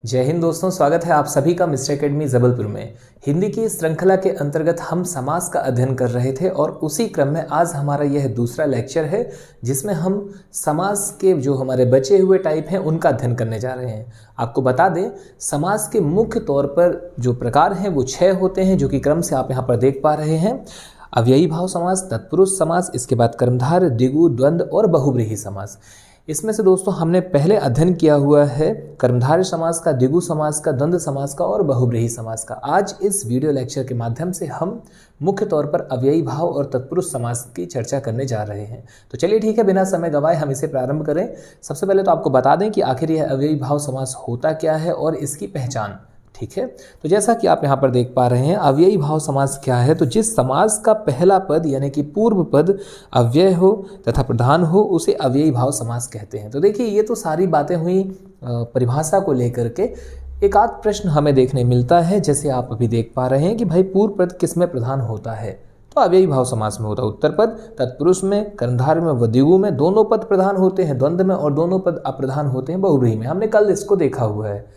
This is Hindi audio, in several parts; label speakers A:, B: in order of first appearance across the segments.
A: जय हिंद दोस्तों, स्वागत है आप सभी का मिस्टर एकेडमी जबलपुर में। हिंदी की श्रृंखला के अंतर्गत हम समास का अध्ययन कर रहे थे और उसी क्रम में आज हमारा यह दूसरा लेक्चर है जिसमें हम समास के जो हमारे बचे हुए टाइप हैं उनका अध्ययन करने जा रहे हैं। आपको बता दें, समास के मुख्य तौर पर जो प्रकार हैं वो 6 होते हैं, जो कि क्रम से आप यहाँ पर देख पा रहे हैं। अव्ययी भाव समास, तत्पुरुष समास, इसके बाद कर्मधारय, द्विगु, द्वंद्व और बहुव्रीहि समास। इसमें से दोस्तों हमने पहले अध्ययन किया हुआ है कर्मधारय समास का, द्विगु समास का, द्वंद्व समास का और बहुव्रीहि समास का। आज इस वीडियो लेक्चर के माध्यम से हम मुख्य तौर पर अव्ययी भाव और तत्पुरुष समास की चर्चा करने जा रहे हैं। तो चलिए ठीक है, बिना समय गवाए हम इसे प्रारंभ करें। सबसे पहले तो आपको बता दें कि आखिर यह अव्ययी भाव समास होता क्या है और इसकी पहचान। ठीक है, तो जैसा कि आप यहाँ पर देख पा रहे हैं, अव्ययी भाव समास क्या है। तो जिस समास का पहला पद यानी कि पूर्व पद अव्यय हो तथा प्रधान हो उसे अव्ययी भाव समास कहते हैं। तो देखिए, ये तो सारी बातें हुई परिभाषा को लेकर के। एक आध प्रश्न हमें देखने मिलता है, जैसे आप अभी देख पा रहे हैं कि भाई पूर्व पद किसमें प्रधान होता है, तो अव्ययी भाव समास में होता है। उत्तर पद तत्पुरुष में, कर्मधारय में व द्विगु में दोनों पद प्रधान होते हैं, द्वंद्व में और दोनों पद अप्रधान होते हैं बहुव्रीहि में। हमने कल इसको देखा हुआ है।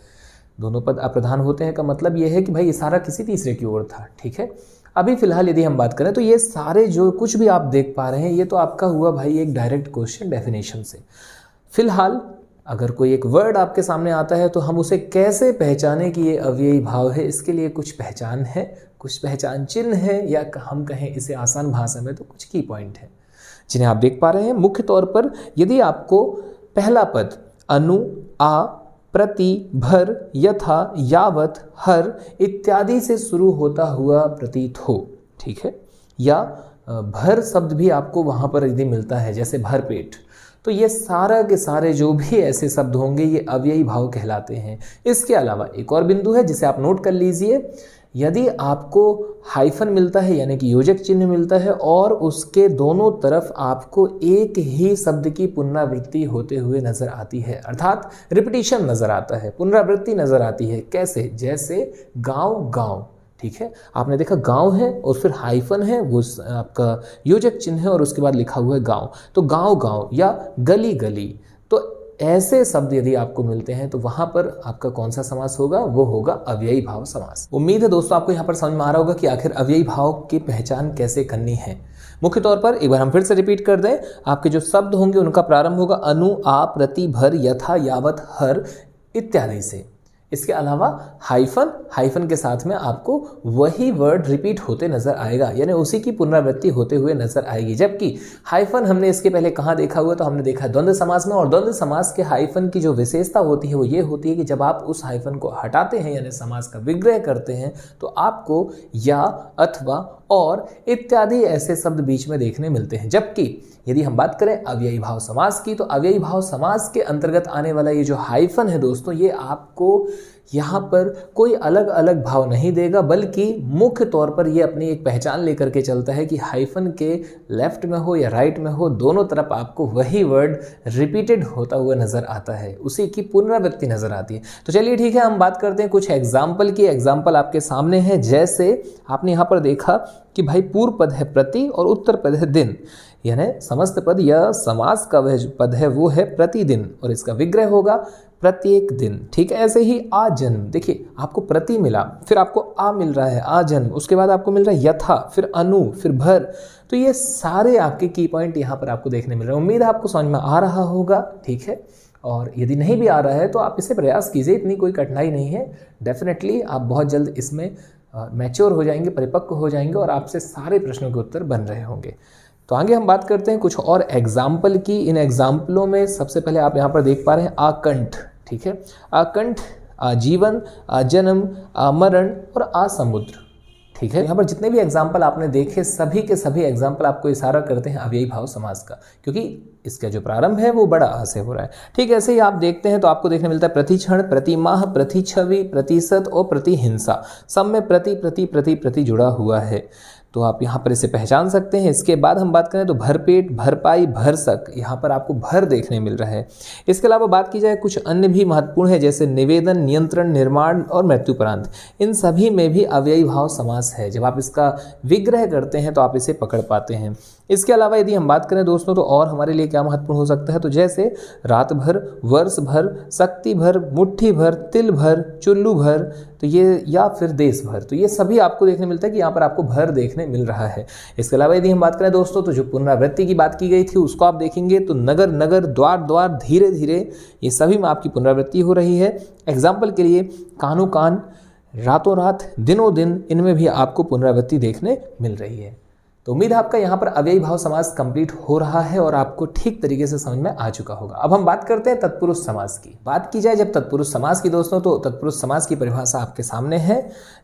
A: दोनों पद अप्रधान होते हैं का मतलब यह है कि भाई इशारा किसी तीसरे की ओर था। ठीक है, अभी फिलहाल यदि हम बात करें तो ये सारे जो कुछ भी आप देख पा रहे हैं ये तो आपका हुआ भाई एक डायरेक्ट क्वेश्चन डेफिनेशन से। फिलहाल अगर कोई एक वर्ड आपके सामने आता है तो हम उसे कैसे पहचाने कि ये अव्ययी भाव है, इसके लिए कुछ पहचान है, कुछ पहचान चिन्ह है, या हम कहें इसे आसान भाषा में तो कुछ की पॉइंट है जिन्हें आप देख पा रहे हैं। मुख्य तौर पर यदि आपको पहला पद अनु, आ, प्रति, भर, यथा, यावत, हर इत्यादि से शुरू होता हुआ प्रतीत हो, ठीक है, या भर शब्द भी आपको वहाँ पर यदि मिलता है जैसे भरपेट, तो ये सारा के सारे जो भी ऐसे शब्द होंगे ये अव्ययी भाव कहलाते हैं। इसके अलावा एक और बिंदु है जिसे आप नोट कर लीजिए। यदि आपको हाइफन मिलता है यानी कि योजक चिन्ह मिलता है और उसके दोनों तरफ आपको एक ही शब्द की पुनरावृत्ति होते हुए नजर आती है, अर्थात रिपीटिशन नजर आता है, पुनरावृत्ति नजर आती है। कैसे? जैसे गांव गांव, ठीक है, आपने देखा गांव है और फिर हाइफन है, वो आपका योजक चिन्ह है और उसके बाद लिखा हुआ है गांव, तो गांव गांव या गली गली। तो ऐसे शब्द यदि आपको मिलते हैं तो वहां पर आपका कौन सा समास होगा? वो होगा अव्ययी भाव समास। उम्मीद है दोस्तों आपको यहाँ पर समझ में आ रहा होगा कि आखिर अव्ययी भाव की पहचान कैसे करनी है। मुख्य तौर पर एक बार हम फिर से रिपीट कर दें, आपके जो शब्द होंगे उनका प्रारंभ होगा अनु, आ, प्रति, भर, यथा, यावत, हर इत्यादि से। इसके अलावा हाइफन के साथ में आपको वही वर्ड रिपीट होते नजर आएगा, यानी उसी की पुनरावृत्ति होते हुए नजर आएगी। जबकि हाइफन हमने इसके पहले कहाँ देखा हुआ? तो हमने देखा द्वंद्व समास में, और द्वंद्व समास के हाइफन की जो विशेषता होती है वो ये होती है कि जब आप उस हाइफन को हटाते हैं यानी समास का विग्रह करते हैं तो आपको या, अथवा, और इत्यादि ऐसे शब्द बीच में देखने मिलते हैं। जबकि यदि हम बात करें अव्ययी भाव समास की, तो अव्ययी भाव समास के अंतर्गत आने वाला ये जो हाइफन है दोस्तों, ये आपको यहाँ पर कोई अलग अलग भाव नहीं देगा, बल्कि मुख्य तौर पर ये अपनी एक पहचान लेकर के चलता है कि हाइफन के लेफ्ट में हो या राइट में हो, दोनों तरफ आपको वही वर्ड रिपीटेड होता हुआ नजर आता है, उसी की पुनरावृत्ति नजर आती है। तो चलिए ठीक है, हम बात करते हैं कुछ एग्जाम्पल की। एग्जाम्पल आपके सामने है। जैसे आपने यहाँ पर देखा कि भाई पूर्व पद है प्रति और उत्तर पद है दिन, यानी समस्त पद या समास का वह पद है वो है प्रतिदिन और इसका विग्रह होगा प्रत्येक दिन। ठीक है, ऐसे ही आ जन्म, देखिए आपको प्रति मिला, फिर आपको आ मिल रहा है आ जन्म, उसके बाद आपको मिल रहा है यथा, फिर अनु, फिर भर। तो ये सारे आपके की पॉइंट यहाँ पर आपको देखने मिल रहे हैं। उम्मीद है आपको समझ में आ रहा होगा। ठीक है, और यदि नहीं भी आ रहा है तो आप इसे प्रयास कीजिए, इतनी कोई कठिनाई नहीं है। डेफिनेटली आप बहुत जल्द इसमें मैच्योर हो जाएंगे, परिपक्व हो जाएंगे और आपसे सारे प्रश्नों के उत्तर बन रहे होंगे। तो आगे हम बात करते हैं कुछ और एग्जाम्पल की। इन एग्जाम्पलों में सबसे पहले आप यहाँ पर देख पा रहे हैं आकंठ। ठीक है, आकंठ, आजीवन, आजन्म, आमरण और आसमुद्र। ठीक है, यहाँ पर जितने भी एग्जाम्पल आपने देखे सभी के सभी एग्जाम्पल आपको इशारा करते हैं अव्ययी भाव समास का, क्योंकि इसका जो प्रारंभ है वो बड़ा आ से हो रहा है। ठीक है, ऐसे ही आप देखते हैं तो आपको देखने मिलता है प्रतिक्षण, प्रतिमाह, प्रतिछवि, प्रतिशत और प्रतिहिंसा। सब में प्रति प्रति प्रति प्रति जुड़ा हुआ है। तो आप यहाँ पर इसे पहचान सकते हैं। इसके बाद हम बात करें तो भरपेट, भरपाई, भरसक, यहाँ पर आपको भर देखने मिल रहा है। इसके अलावा बात की जाए कुछ अन्य भी महत्वपूर्ण है, जैसे निवेदन, नियंत्रण, निर्माण और मृत्युपरांत। इन सभी में भी अव्ययी भाव समास है। जब आप इसका विग्रह करते हैं तो आप इसे पकड़ पाते हैं। इसके अलावा यदि हम बात करें दोस्तों तो और हमारे लिए क्या महत्वपूर्ण हो सकता है, तो जैसे रात भर, वर्ष भर, शक्ति भर, मुट्ठी भर, तिल भर, चुल्लू भर, तो ये या फिर देश भर, तो ये सभी आपको देखने मिलता है कि यहाँ पर आपको भर देखने मिल रहा है। इसके अलावा यदि हम बात करें दोस्तों तो जो पुनरावृत्ति की बात की गई थी उसको आप देखेंगे तो नगर नगर, द्वार द्वार, धीरे धीरे, ये सभी में आपकी पुनरावृत्ति हो रही है। एग्जाम्पल के लिए कानो कान, रातों रात, दिनों दिन, इनमें भी आपको पुनरावृत्ति देखने मिल रही है। तो उम्मीद है आपका यहाँ पर अव्ययी भाव समास कंप्लीट हो रहा है और आपको ठीक तरीके से समझ में आ चुका होगा। अब हम बात करते हैं तत्पुरुष समास की। बात की जाए जब तत्पुरुष समास की दोस्तों, तो तत्पुरुष समास की परिभाषा आपके सामने है।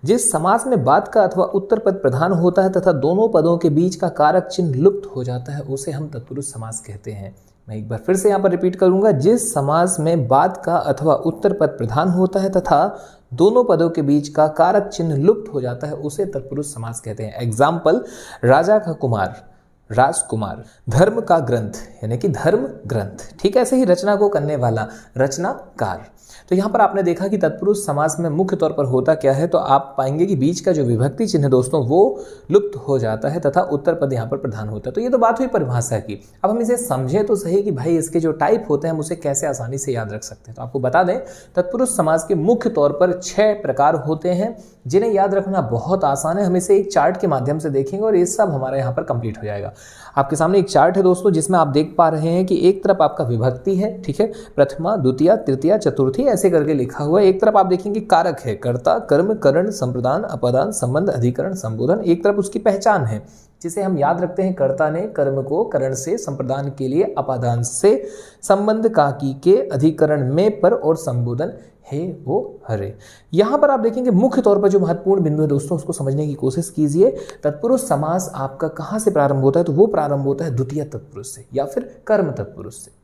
A: जिस समास में बाद का अथवा उत्तर पद प्रधान होता है तथा दोनों पदों के बीच का कारक चिन्ह लुप्त हो जाता है, उसे हम तत्पुरुष समास कहते हैं। मैं एक बार फिर से यहाँ पर रिपीट करूंगा, जिस समास में बाद का अथवा उत्तर पद प्रधान होता है तथा दोनों पदों के बीच का कारक चिन्ह लुप्त हो जाता है, उसे तत्पुरुष समास कहते हैं। एग्जाम्पल, राजा का कुमार, राजकुमार, धर्म का ग्रंथ यानी कि धर्म ग्रंथ। ठीक ऐसे ही रचना को करने वाला, रचनाकार। तो यहाँ पर आपने देखा कि तत्पुरुष समास में मुख्य तौर पर होता क्या है, तो आप पाएंगे कि बीच का जो विभक्ति चिन्ह है दोस्तों वो लुप्त हो जाता है तथा उत्तर पद यहाँ पर प्रधान होता है। तो ये तो बात हुई परिभाषा की। अब हम इसे समझें तो सही कि भाई इसके जो टाइप होते हैं हम उसे कैसे आसानी से याद रख सकते हैं। तो आपको बता दें, तत्पुरुष समास के मुख्य तौर पर 6 प्रकार होते हैं जिन्हें याद रखना बहुत आसान है। हम इसे एक चार्ट के माध्यम से देखेंगे और ये सब हमारे यहाँ पर कंप्लीट हो जाएगा। आपके सामने एक चार्ट है दोस्तों जिसमें आप देख पा रहे हैं कि एक तरफ आपका विभक्ति है, ठीक है, प्रथमा, द्वितीय, तृतीया, चतुर्थी ऐसे करके लिखा हुआ है। एक तरफ आप देखेंगे कारक है, कर्ता, कर्म, करण, संप्रदान, अपादान, संबंध, अधिकरण, संबोधन। एक तरफ उसकी पहचान है जिसे हम याद रखते हैं, कर्ता ने कर्म को करण से, संप्रदान के लिए अपादान से, संबंध काकी के, अधिकरण में पर और संबोधन हे वो हरे। यहां पर आप देखेंगे मुख्य तौर पर जो महत्वपूर्ण बिंदु है दोस्तों उसको समझने की कोशिश कीजिए। तत्पुरुष समास आपका कहां से प्रारंभ होता है, तो वो प्रारंभ होता है द्वितीय तत्पुरुष से या फिर कर्म तत्पुरुष से।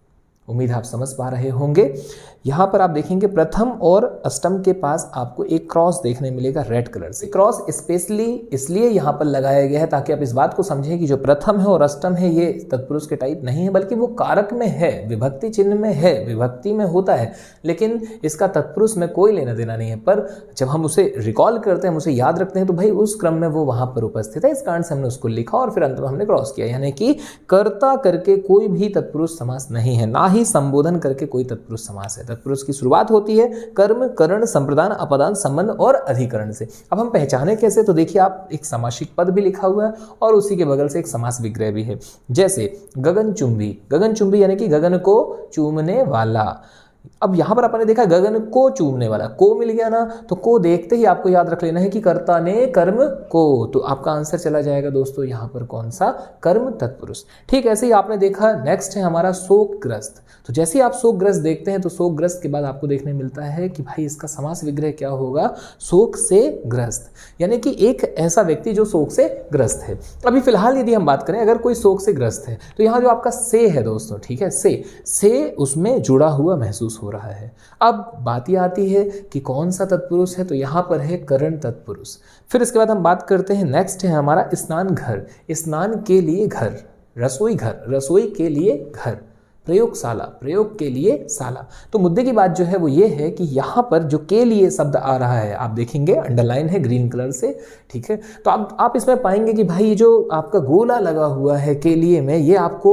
A: उम्मीद आप समझ पा रहे होंगे। यहाँ पर आप देखेंगे प्रथम और अष्टम के पास आपको एक क्रॉस देखने मिलेगा रेड कलर से। क्रॉस स्पेशली इसलिए यहाँ पर लगाया गया है ताकि आप इस बात को समझें कि जो प्रथम है और अष्टम है ये तत्पुरुष के टाइप नहीं है, बल्कि वो कारक में है, विभक्ति चिन्ह में है, विभक्ति में होता है, लेकिन इसका तत्पुरुष में कोई लेना देना नहीं है। पर जब हम उसे रिकॉल करते हैं, हम उसे याद रखते हैं, तो भाई उस क्रम में वो वहां पर उपस्थित है। इस कारण से हमने उसको लिखा और फिर अंत में हमने क्रॉस किया, यानी कि कर्ता करके कोई भी तत्पुरुष समास नहीं है, ना ही संबोधन करके कोई तत्पुरुष समास है। तत्पुरुष की शुरुआत होती है कर्म, करण, संप्रदान, अपादान, संबंध और अधिकरण से। अब हम पहचाने कैसे, तो देखिए आप एक समासिक पद भी लिखा हुआ है और उसी के बगल से एक समास विग्रह भी है। जैसे गगनचुंबी, गगनचुंबी यानी कि गगन को चूमने वाला। अब यहां पर आपने देखा गगन को चूमने वाला, को मिल गया ना, तो को देखते ही आपको याद रख लेना है कि कर्ता ने कर्म को, तो आपका आंसर चला जाएगा दोस्तों यहां पर कौन सा, कर्म तत्पुरुष। ठीक ऐसे ही आपने देखा नेक्स्ट है हमारा शोकग्रस्त। तो जैसे ही आप शोकग्रस्त देखते हैं तो शोकग्रस्त के बाद आपको देखने मिलता है कि भाई इसका समास विग्रह क्या होगा, शोक से ग्रस्त, यानी कि एक ऐसा व्यक्ति जो शोक से ग्रस्त है। अभी फिलहाल यदि हम बात करें अगर कोई शोक से ग्रस्त है तो यहाँ जो आपका से है दोस्तों, ठीक है, से उसमें जुड़ा हुआ महसूस हो रहा है। अब बात यह आती है कि कौन सा तत्पुरुष है, तो यहाँ पर है करण तत्पुरुष। फिर इसके बाद हम बात करते हैं नेक्स्ट है हमारा स्नान घर, स्नान के लिए घर, रसोई घर, रसोई के लिए घर, प्रयोगशाला, प्रयोग के लिए शाला। तो मुद्दे की बात जो है वो ये है कि यहाँ पर जो के लिए शब्द आ रहा है आप देखेंगे अंडरलाइन है ग्रीन कलर से, ठीक है। तो आप इसमें पाएंगे कि भाई जो आपका गोला लगा हुआ है के लिए में, ये आपको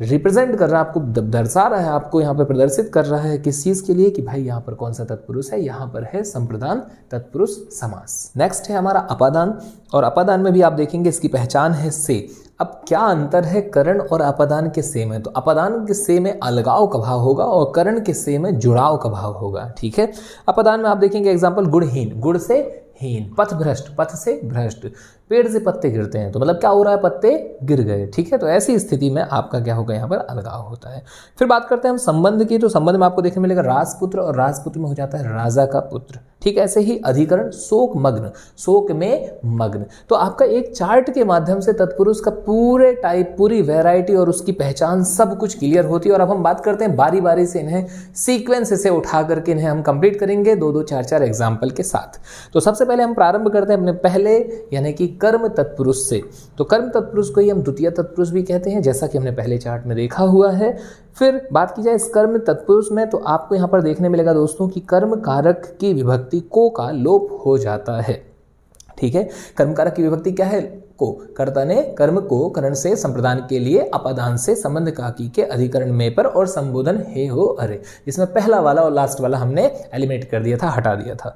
A: रिप्रेजेंट कर रहा है, आपको दर्शा रहा है, आपको यहाँ पर प्रदर्शित कर रहा है किस चीज के लिए, कि भाई यहाँ पर कौन सा तत्पुरुष है, यहाँ पर है संप्रदान तत्पुरुष समास। नेक्स्ट है हमारा अपादान, और अपादान में भी आप देखेंगे इसकी पहचान है से। अब क्या अंतर है करण और अपादान के से में, तो अपादान के से में अलगाव का भाव होगा और करण के से में जुड़ाव का भाव होगा, ठीक है। अपादान में आप देखेंगे एग्जाम्पल गुणहीन, गुड़ से हीन, पथ भ्रष्ट, पथ से भ्रष्ट, पेड़ से पत्ते गिरते हैं, तो मतलब क्या हो रहा है, पत्ते गिर गए, ठीक है। तो ऐसी स्थिति में आपका क्या होगा, यहाँ पर अलगाव होता है। फिर बात करते हैं हम संबंध की, तो संबंध में आपको देखने मिलेगा राजपुत्र, और राजपुत्र में हो जाता है राजा का पुत्र, ठीक। ठीक ऐसे ही अधिकरण शोक मग्न, शोक में मग्न। तो आपका एक चार्ट के माध्यम से तत्पुरुष का पूरे टाइप, पूरी वैरायटी और उसकी पहचान सब कुछ क्लियर होती है। और अब हम बात करते हैं बारी बारी से इन्हें सीक्वेंस से उठा करके इन्हें हम कंप्लीट करेंगे 2-2, 4-4 एग्जाम्पल के साथ। तो सबसे पहले हम प्रारंभ करते हैं अपने पहले यानी कि कर्म तत्पुरुष से। तो कर्म तत्पुरुष को ही हम द्वितीय तत्पुरुष भी कहते हैं, जैसा कि हमने पहले चार्ट में देखा हुआ है। फिर बात की जाए इस कर्म तत्पुरुष में, तो आपको यहाँ पर देखने मिलेगा दोस्तों कि कर्म कारक की विभक्ति को का लोप हो जाता है। ठीक है, कर्म कारक की विभक्ति क्या है? को। कर्ता ने कर्म को करण से संप्रदान के लिए अपादान से संबंध काकी के अधिकरण में पर और संबोधन हे हो अरे, जिसमें पहला वाला और लास्ट वाला हमने एलिमिनेट कर दिया था, हटा दिया था।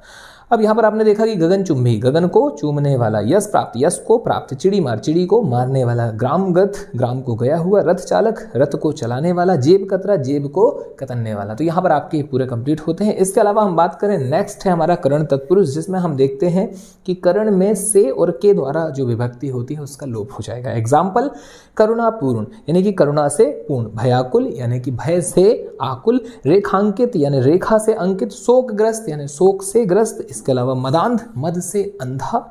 A: अब यहाँ पर आपने देखा कि गगन चुंबी, गगन को चूमने वाला, यश प्राप्त, यश को प्राप्त, चिड़ी मार, चिड़ी को मारने वाला, ग्रामगत, ग्राम को गया हुआ, रथ चालक, रथ को चलाने वाला, जेब कतरा, जेब को कतरने वाला। तो यहाँ पर आपके पूरे कंप्लीट होते हैं। इसके अलावा हम बात करें, नेक्स्ट है हमारा करण तत्पुरुष, जिसमें हम देखते हैं कि करण में से और के द्वारा जो विभक्ति होती है उसका लोप हो जाएगा। एग्जाम्पल, करुणापूर्ण यानी कि करुणा से पूर्ण, भयाकुल यानी कि भय से आकुल, रेखांकित यानी रेखा से अंकित, शोकग्रस्त यानी शोक से ग्रस्त। इसके अलावा मदांध, मद से अंधा।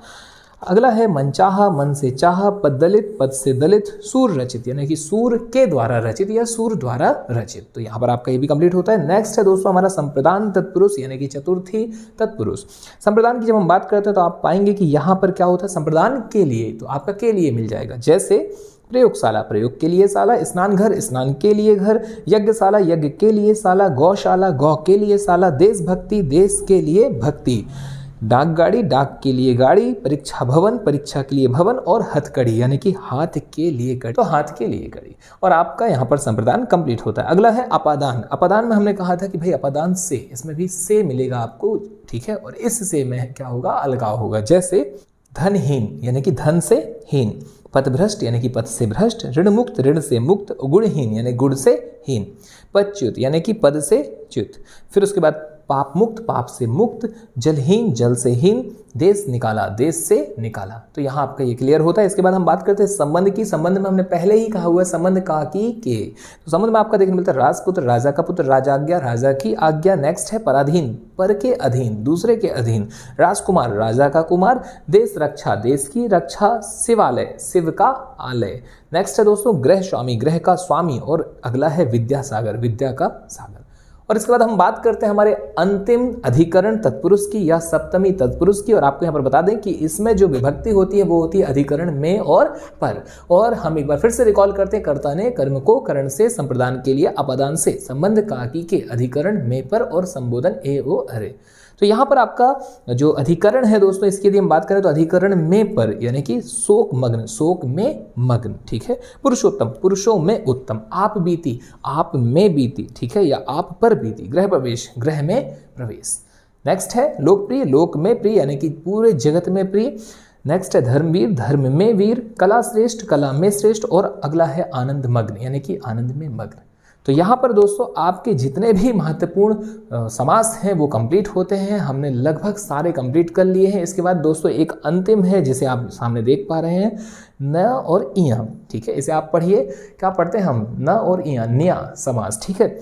A: अगला है मनचाहा, मन से चाहा, पद दलित, पद से दलित, सूर रचित यानी कि सूर के द्वारा रचित या सूर द्वारा रचित। तो यहाँ पर आपका ये भी कंप्लीट होता है। नेक्स्ट है दोस्तों हमारा संप्रदान तत्पुरुष यानी कि चतुर्थी तत्पुरुष। संप्रदान की जब हम बात करते हैं तो आप पाएंगे कि यहाँ पर क्या होता है, संप्रदान के लिए, तो आपका के लिए मिल जाएगा। जैसे प्रयोगशाला, प्रयोग के लिए शाला, स्नान घर, स्नान के लिए घर, यज्ञशाला, यज्ञ के लिए शाला, गौशाला, गौ के लिए शाला, देशभक्ति, देश के लिए भक्ति, डाक गाड़ी, डाक के लिए गाड़ी, परीक्षा भवन, परीक्षा के लिए भवन, और हथकड़ी यानी कि हाथ के लिए कड़ी, तो हाथ के लिए कड़ी। और आपका यहाँ पर संप्रदान कंप्लीट होता है। अगला है अपादान। अपादान में हमने कहा था कि भाई अपादान से, इसमें भी से मिलेगा आपको, ठीक है, और इस से में क्या होगा, अलगाव होगा। जैसे धनहीन यानी कि धन से हीन, पथभ्रष्ट यानी कि पथ से भ्रष्ट, ऋण मुक्त, ऋण से मुक्त, गुणहीन यानी गुण से हीन, पदच्युत यानी कि पद से च्युत। फिर उसके बाद पाप मुक्त, पाप से मुक्त, जलहीन, जल से हीन, देश निकाला, देश से निकाला। तो यहाँ आपका ये क्लियर होता है। इसके बाद हम बात करते हैं संबंध की। संबंध में हमने पहले ही कहा हुआ है संबंध का की के। तो संबंध में आपका देखने मिलता है राजपुत्र, राजा का पुत्र, राजाज्ञा, राजा की आज्ञा। नेक्स्ट है पराधीन, पर के अधीन, दूसरे के अधीन, राजकुमार, राजा का कुमार, देश रक्षा, देश की रक्षा, शिवालय, शिव का आलय। नेक्स्ट है दोस्तों गृह स्वामी, गृह का स्वामी, और अगला है विद्यासागर, विद्या का सागर। और इसके बाद हम बात करते हैं हमारे अंतिम अधिकरण तत्पुरुष की या सप्तमी तत्पुरुष की। और आपको यहाँ पर बता दें कि इसमें जो विभक्ति होती है वो होती है अधिकरण में और पर। और हम एक बार फिर से रिकॉल करते हैं, कर्ता ने कर्म को करण से संप्रदान के लिए अपादान से संबंध काकी के अधिकरण में पर और संबोधन ए ओ अरे। तो यहाँ पर आपका जो अधिकरण है दोस्तों, इसकी यदि हम बात करें तो अधिकरण में पर यानी कि शोक मग्न, शोक में मग्न, ठीक है। पुरुषोत्तम, पुरुषों में उत्तम, आप बीती, आप में बीती, ठीक है, या आप पर बीती। गृह प्रवेश, गृह में प्रवेश। नेक्स्ट है लोकप्रिय, लोक में प्रिय यानी कि पूरे जगत में प्रिय। नेक्स्ट है धर्मवीर, धर्म में वीर, कला श्रेष्ठ, कला में श्रेष्ठ, और अगला है आनंद मग्न यानी कि आनंद में मग्न। तो यहाँ पर दोस्तों आपके जितने भी महत्वपूर्ण समास हैं वो कंप्लीट होते हैं। हमने लगभग सारे कंप्लीट कर लिए हैं। इसके बाद दोस्तों एक अंतिम है जिसे आप सामने देख पा रहे हैं, न और इया, ठीक है। इसे आप पढ़िए, क्या पढ़ते हैं हम, न और इया, निया समास, ठीक है।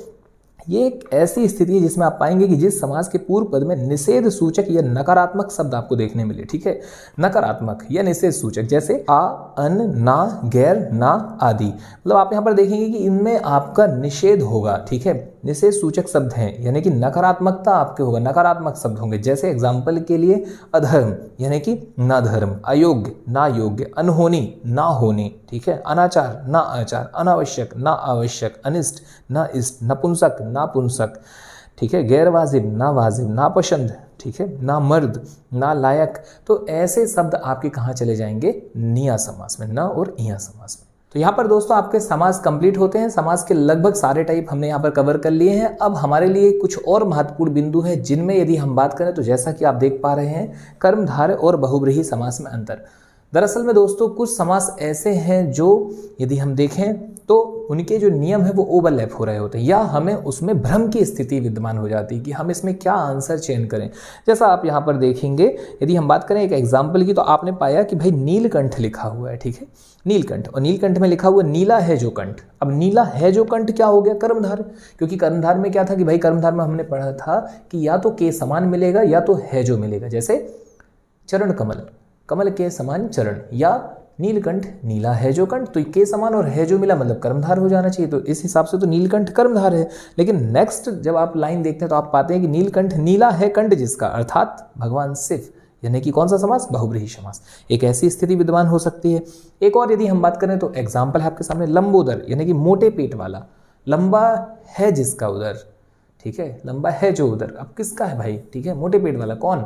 A: ये एक ऐसी स्थिति है जिसमें आप पाएंगे कि जिस समास के पूर्व पद में निषेध सूचक या नकारात्मक शब्द आपको देखने मिले, ठीक है, नकारात्मक या निषेध सूचक, जैसे आ, अन, ना, गैर, ना आदि। मतलब आप यहाँ पर देखेंगे कि इनमें आपका निषेध होगा, ठीक है, निषेध सूचक शब्द हैं यानी कि नकारात्मकता आपके होगा, नकारात्मक शब्द होंगे। जैसे एग्जाम्पल के लिए अधर्म यानी कि ना धर्म, अयोग्य ना योग्य, अनहोनी ना होनी, ठीक है, अनाचार ना आचार, अनावश्यक ना आवश्यक, अनिष्ट ना इष्ट, नपुंसक ना पुंसक, ठीक है, गैर वाजिब ना वाजिब, ना पसंद, ठीक है, ना मर्द ना लायक। तो ऐसे शब्द आपके कहाँ चले जाएंगे, निया समास में, ना और इया समास में। तो यहाँ पर दोस्तों आपके समास कंप्लीट होते हैं। समास के लगभग सारे टाइप हमने यहाँ पर कवर कर लिए हैं। अब हमारे लिए कुछ और महत्वपूर्ण बिंदु है जिनमें यदि हम बात करें तो जैसा कि आप देख पा रहे हैं, कर्मधारय और बहुब्रीहि समास में अंतर। दरअसल में दोस्तों कुछ समास ऐसे हैं जो यदि हम देखें तो उनके जो नियम है वो ओवरलैप हो रहे होते हैं, या हमें उसमें भ्रम की स्थिति विद्यमान हो जाती है कि हम इसमें क्या आंसर चयन करें। जैसा आप यहाँ पर देखेंगे, यदि हम बात करें एक एग्जाम्पल की, तो आपने पाया कि भाई नीलकंठ लिखा हुआ है, ठीक है, नीलकंठ, और नीलकंठ में लिखा हुआ नीला है जो कंठ। अब नीला है जो कंठ क्या हो गया? कर्मधार, क्योंकि कर्मधार में क्या था कि भाई कर्मधार में हमने पढ़ा था कि या तो के समान मिलेगा या तो है जो मिलेगा, जैसे चरण कमल, कमल के समान चरण, या नीलकंठ, नीला है जो कंठ, तो के समान और है जो मिला मतलब कर्मधार हो जाना चाहिए। तो इस हिसाब से तो नीलकंठ कर्मधार है। लेकिन नेक्स्ट जब आप लाइन देखते हैं तो आप पाते हैं कि नीलकंठ नीला है कंठ जिसका, अर्थात भगवान शिव, यानी कि कौन सा समास? बहुब्रीहि समास। एक ऐसी स्थिति विद्यमान हो सकती है। एक और यदि हम बात करें तो एग्जाम्पल है आपके सामने, लंबोदर, यानी कि मोटे पेट वाला, लंबा है जिसका उदर, ठीक है, लंबा है जो उधर, अब किसका है भाई? ठीक है, मोटे पेट वाला, कौन?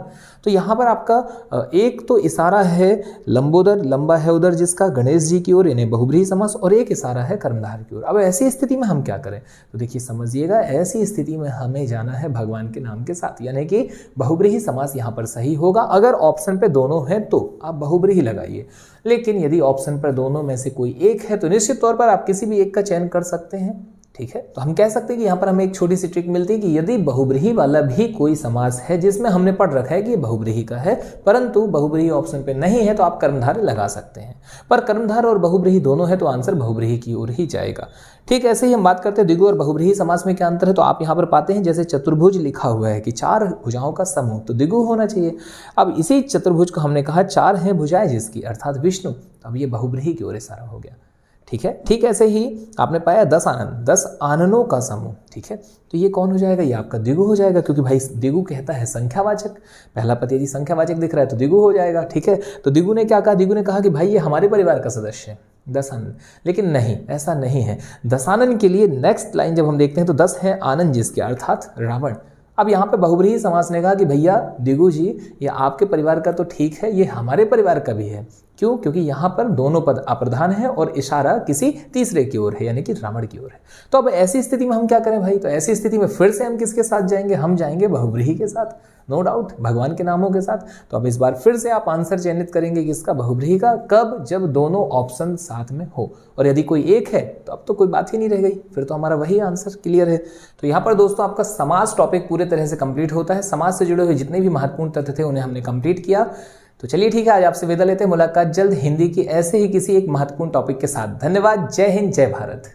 A: तो यहाँ पर आपका एक तो इशारा है लंबोदर, लंबा है उधर जिसका, गणेश जी की ओर, यानी बहुब्रीहि समास, और एक इशारा है कर्मधार की ओर। अब ऐसी स्थिति में हम क्या करें? तो देखिए समझिएगा, ऐसी स्थिति में हमें जाना है भगवान के नाम के साथ, यानी कि बहुब्रीहि समास यहाँ पर सही होगा। अगर ऑप्शन पे दोनों है तो आप बहुब्रीहि लगाइए, लेकिन यदि ऑप्शन पर दोनों में से कोई एक है तो निश्चित तौर पर आप किसी भी एक का चयन कर सकते हैं, ठीक है। तो हम कह सकते हैं कि यहाँ पर हमें एक छोटी सी ट्रिक मिलती है कि यदि बहुब्रीहि वाला भी कोई समास है जिसमें हमने पढ़ रखा है कि बहुब्रीहि का है, परंतु बहुब्रीहि ऑप्शन पे नहीं है, तो आप कर्मधार लगा सकते हैं। पर कर्मधार और बहुब्रीहि दोनों है तो आंसर बहुब्रीहि की ओर ही जाएगा। ठीक ऐसे ही हम बात करते हैं द्विगु और बहुब्रीहि समास में क्या अंतर है। तो आप यहाँ पर पाते हैं जैसे चतुर्भुज लिखा हुआ है कि चार भुजाओं का समूह, तो द्विगु होना चाहिए। अब इसी चतुर्भुज को हमने कहा चार हैं भुजाएं जिसकी, अर्थात विष्णु, तो अब ये बहुब्रीहि की ओर इशारा हो गया, ठीक है। ठीक ऐसे ही आपने पाया 10 आनन, 10 आननों का समूह, ठीक है, तो ये कौन हो जाएगा? ये आपका द्विगु हो जाएगा, क्योंकि भाई द्विगु कहता है संख्यावाचक, पहला पद यदि संख्यावाचक दिख रहा है तो द्विगु हो जाएगा, ठीक है। तो द्विगु ने क्या कहा? द्विगु ने कहा कि भाई ये हमारे परिवार का सदस्य है, 10 आनन। लेकिन नहीं, ऐसा नहीं है। 10 आनन के लिए नेक्स्ट लाइन जब हम देखते हैं तो 10 है आनन जिसके, अर्थात रावण। अब यहाँ पे बहुब्रीहि समास ने कहा कि भैया द्विगु जी, ये आपके परिवार का तो ठीक है, ये हमारे परिवार का भी है। क्यों? क्योंकि यहाँ पर दोनों पद अप्रधान है और इशारा किसी तीसरे की ओर है, यानी कि रावण की ओर है। तो अब ऐसी स्थिति में हम क्या करें भाई? तो ऐसी स्थिति में फिर से हम किसके साथ जाएंगे? हम जाएंगे बहुब्रीहि के साथ, नो डाउट, भगवान के नामों के साथ। तो अब इस बार फिर से आप आंसर चयनित करेंगे किसका? बहुब्रीहि का। कब? जब दोनों ऑप्शन साथ में हो, और यदि कोई एक है तो अब तो कोई बात ही नहीं रह गई, फिर तो हमारा वही आंसर क्लियर है। तो यहाँ पर दोस्तों आपका समास टॉपिक पूरे तरह से कंप्लीट होता है। समाज से जुड़े हुए जितने भी महत्वपूर्ण तथ्य थे उन्हें हमने कंप्लीट किया। तो चलिए ठीक है, आज आपसे विदा लेते हैं। मुलाकात जल्द हिंदी की ऐसे ही किसी एक महत्वपूर्ण टॉपिक के साथ। धन्यवाद। जय हिंद, जय भारत।